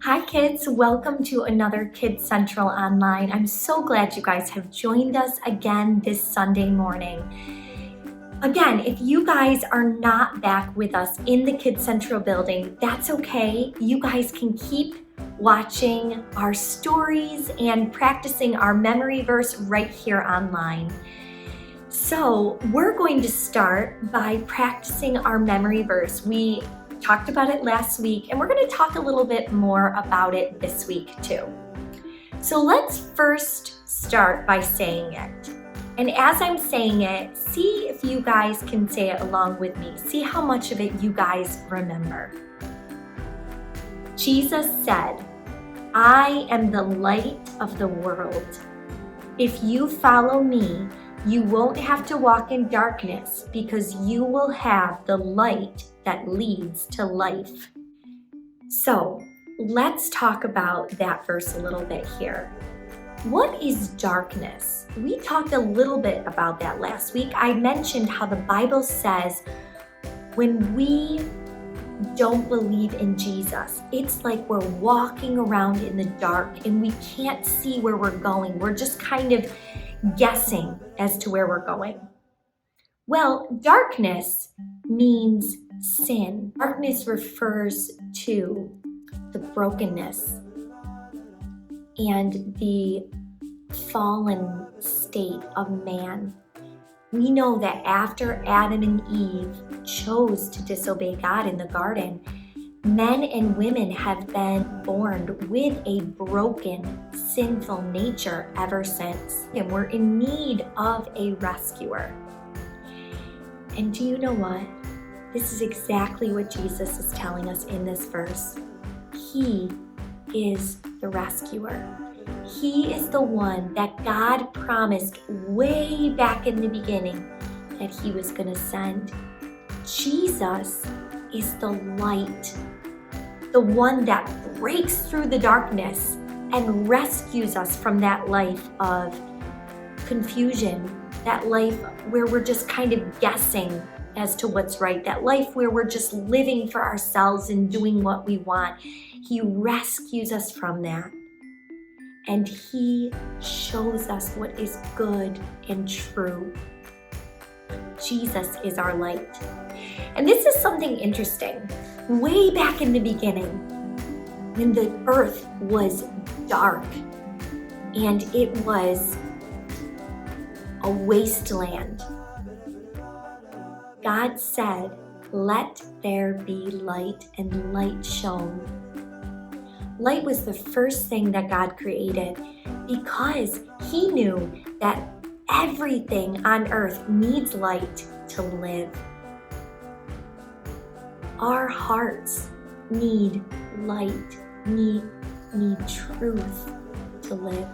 Hi kids, welcome to another Kids Central Online. I'm so glad you guys have joined us again this Sunday morning. Again, if you guys are not back with us in the Kids Central building, that's okay. You guys can keep watching our stories and practicing our memory verse right here online. So we're going to start by practicing our memory verse. We talked about it last week, and we're going to talk a little bit more about it this week too. So let's first start by saying it. And as I'm saying it, see if you guys can say it along with me. See how much of it you guys remember. Jesus said, "I am the light of the world. If you follow me, you won't have to walk in darkness because you will have the light that leads to life." So let's talk about that verse a little bit here. What is darkness? We talked a little bit about that last week. I mentioned how the Bible says when we don't believe in Jesus, it's like we're walking around in the dark and we can't see where we're going. We're just kind of guessing as to where we're going. Well, darkness means sin. Darkness refers to the brokenness and the fallen state of man. We know that after Adam and Eve chose to disobey God in the garden, men and women have been born with a broken, sinful nature ever since. And we're in need of a rescuer. And do you know what? This is exactly what Jesus is telling us in this verse. He is the rescuer. He is the one that God promised way back in the beginning that he was going to send. Jesus is the light, the one that breaks through the darkness and rescues us from that life of confusion, that life where we're just kind of guessing as to what's right, that life where we're just living for ourselves and doing what we want. He rescues us from that. And he shows us what is good and true. Jesus is our light. And this is something interesting. Way back in the beginning, when the earth was dark and it was a wasteland, God said, "Let there be light," and light shone. Light was the first thing that God created because he knew that everything on earth needs light to live. Our hearts need light, need truth to live.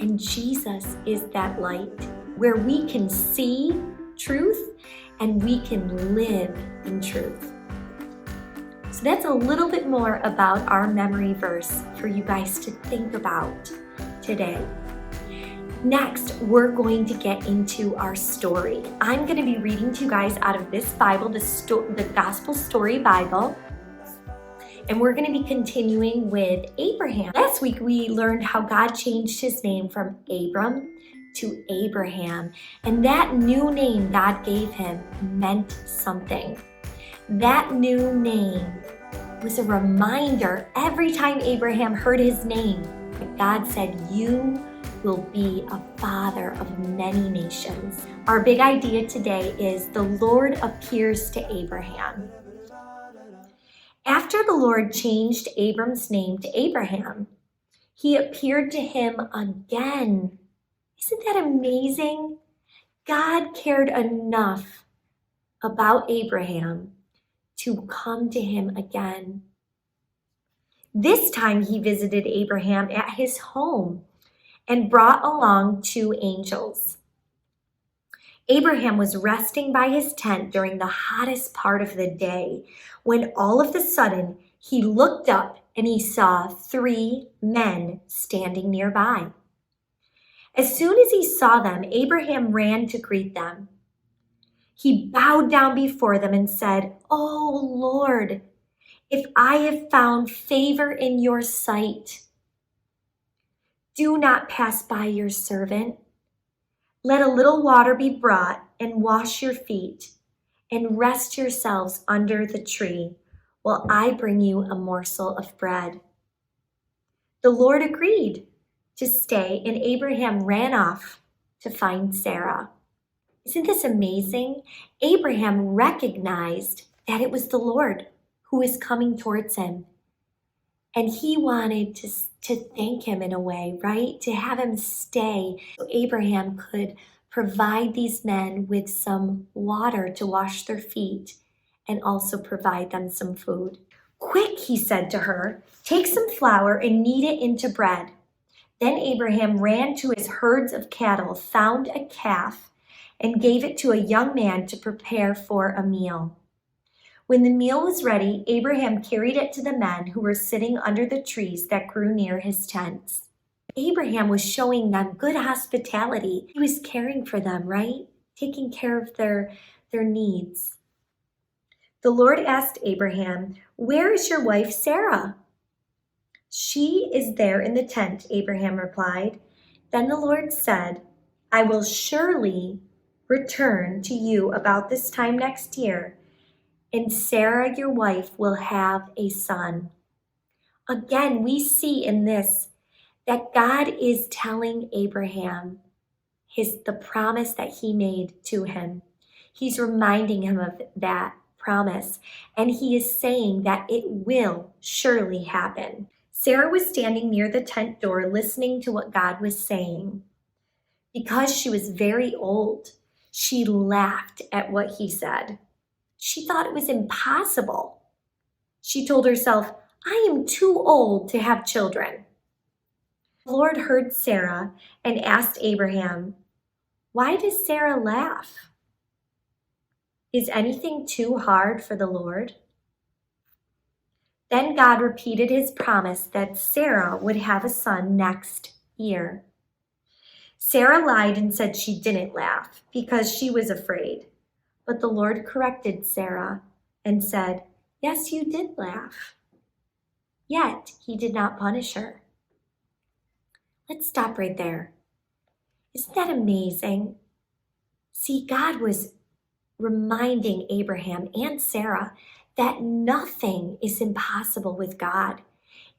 And Jesus is that light where we can see truth and we can live in truth. So that's a little bit more about our memory verse for you guys to think about today. Next, we're going to get into our story. I'm going to be reading to you guys out of this Bible, the Gospel Story Bible. And we're going to be continuing with Abraham. Last week, we learned how God changed his name from Abram to Abraham. And that new name God gave him meant something. That new name was a reminder every time Abraham heard his name. God said, "You will be a father of many nations." Our big idea today is the Lord appears to Abraham. After the Lord changed Abram's name to Abraham, he appeared to him again. Isn't that amazing? God cared enough about Abraham to come to him again. This time he visited Abraham at his home and brought along 2 angels. Abraham was resting by his tent during the hottest part of the day when all of a sudden he looked up and he saw 3 men standing nearby. As soon as he saw them, Abraham ran to greet them. He bowed down before them and said, "Oh Lord, if I have found favor in your sight, do not pass by your servant. Let a little water be brought and wash your feet and rest yourselves under the tree while I bring you a morsel of bread." The Lord agreed to stay, and Abraham ran off to find Sarah. Isn't this amazing? Abraham recognized that it was the Lord who was coming towards him. And he wanted to thank him in a way, right? To have him stay so Abraham could provide these men with some water to wash their feet and also provide them some food. "Quick," he said to her, "take some flour and knead it into bread." Then Abraham ran to his herds of cattle, found a calf, and gave it to a young man to prepare for a meal. When the meal was ready, Abraham carried it to the men who were sitting under the trees that grew near his tents. Abraham was showing them good hospitality. He was caring for them, right? Taking care of their needs. The Lord asked Abraham, "Where is your wife Sarah?" "She is there in the tent," Abraham replied. Then the Lord said, "I will surely return to you about this time next year, and Sarah, your wife, will have a son." Again, we see in this that God is telling Abraham the promise that he made to him. He's reminding him of that promise, and he is saying that it will surely happen. Sarah was standing near the tent door listening to what God was saying. Because she was very old, she laughed at what he said. She thought it was impossible. She told herself, "I am too old to have children." The Lord heard Sarah and asked Abraham, "Why does Sarah laugh? Is anything too hard for the Lord?" Then God repeated his promise that Sarah would have a son next year. Sarah lied and said she didn't laugh because she was afraid. But the Lord corrected Sarah and said, "Yes, you did laugh." Yet he did not punish her. Let's stop right there. Isn't that amazing? See, God was reminding Abraham and Sarah that nothing is impossible with God.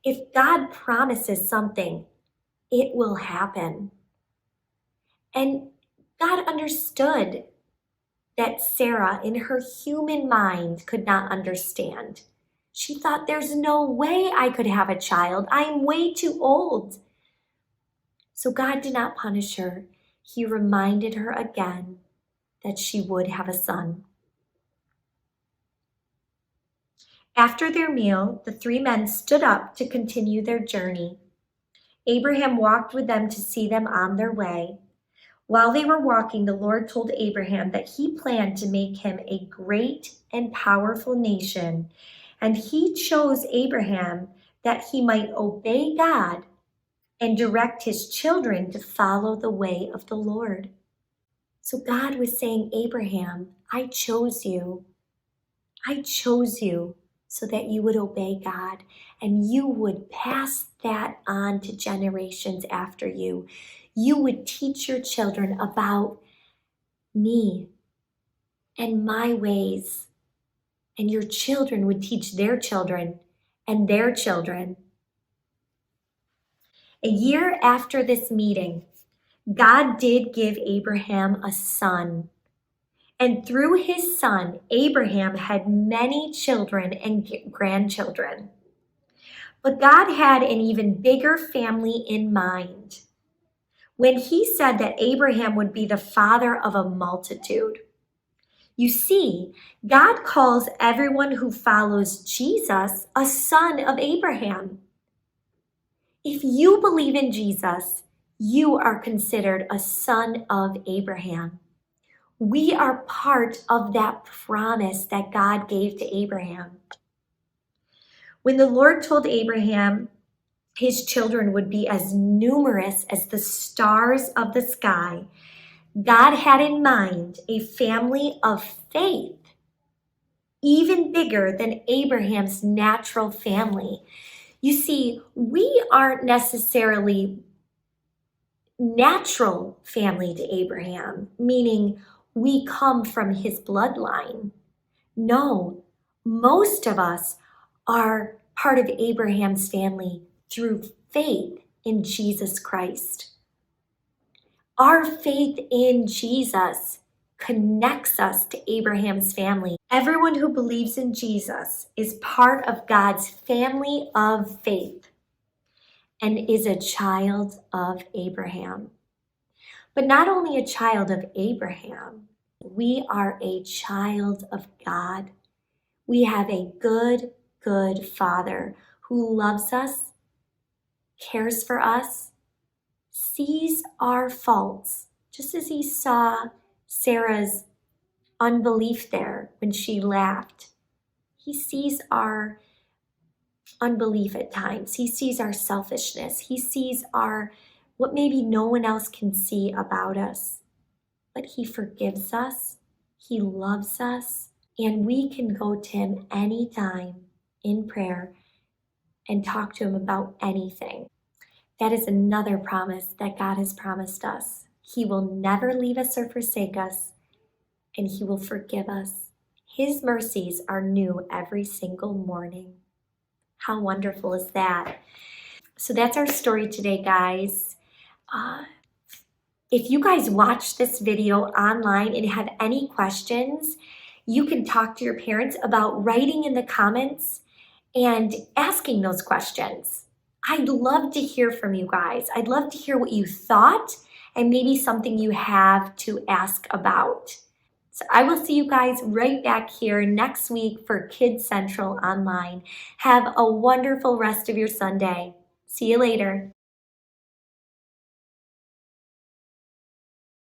If God promises something, it will happen. And God understood that Sarah, in her human mind, could not understand. She thought, "There's no way I could have a child. I'm way too old." So God did not punish her. He reminded her again that she would have a son. After their meal, the three men stood up to continue their journey. Abraham walked with them to see them on their way. While they were walking, the Lord told Abraham that he planned to make him a great and powerful nation, and he chose Abraham that he might obey God and direct his children to follow the way of the Lord. So God was saying, "Abraham, I chose you. I chose you so that you would obey God and you would pass that on to generations after you. You would teach your children about me and my ways, and your children would teach their children and their children." A year after this meeting, God did give Abraham a son. And through his son, Abraham had many children and grandchildren. But God had an even bigger family in mind when he said that Abraham would be the father of a multitude. You see, God calls everyone who follows Jesus a son of Abraham. If you believe in Jesus, you are considered a son of Abraham. We are part of that promise that God gave to Abraham. When the Lord told Abraham his children would be as numerous as the stars of the sky, God had in mind a family of faith even bigger than Abraham's natural family. You see, we aren't necessarily natural family to Abraham, meaning we come from his bloodline. No, most of us are part of Abraham's family through faith in Jesus Christ. Our faith in Jesus connects us to Abraham's family. Everyone who believes in Jesus is part of God's family of faith and is a child of Abraham. But not only a child of Abraham, we are a child of God. We have a good, good Father who loves us, cares for us, sees our faults, just as he saw Sarah's unbelief there when she laughed. He sees our unbelief at times. He sees our selfishness. He sees what maybe no one else can see about us. But he forgives us. He loves us. And we can go to him anytime in prayer and talk to him about anything. That is another promise that God has promised us. He will never leave us or forsake us, and he will forgive us. His mercies are new every single morning. How wonderful is that? So that's our story today, guys. If you guys watch this video online and have any questions, you can talk to your parents about writing in the comments and asking those questions. I'd love to hear from you guys. I'd love to hear what you thought and maybe something you have to ask about. So I will see you guys right back here next week for Kids Central Online. Have a wonderful rest of your Sunday. See you later.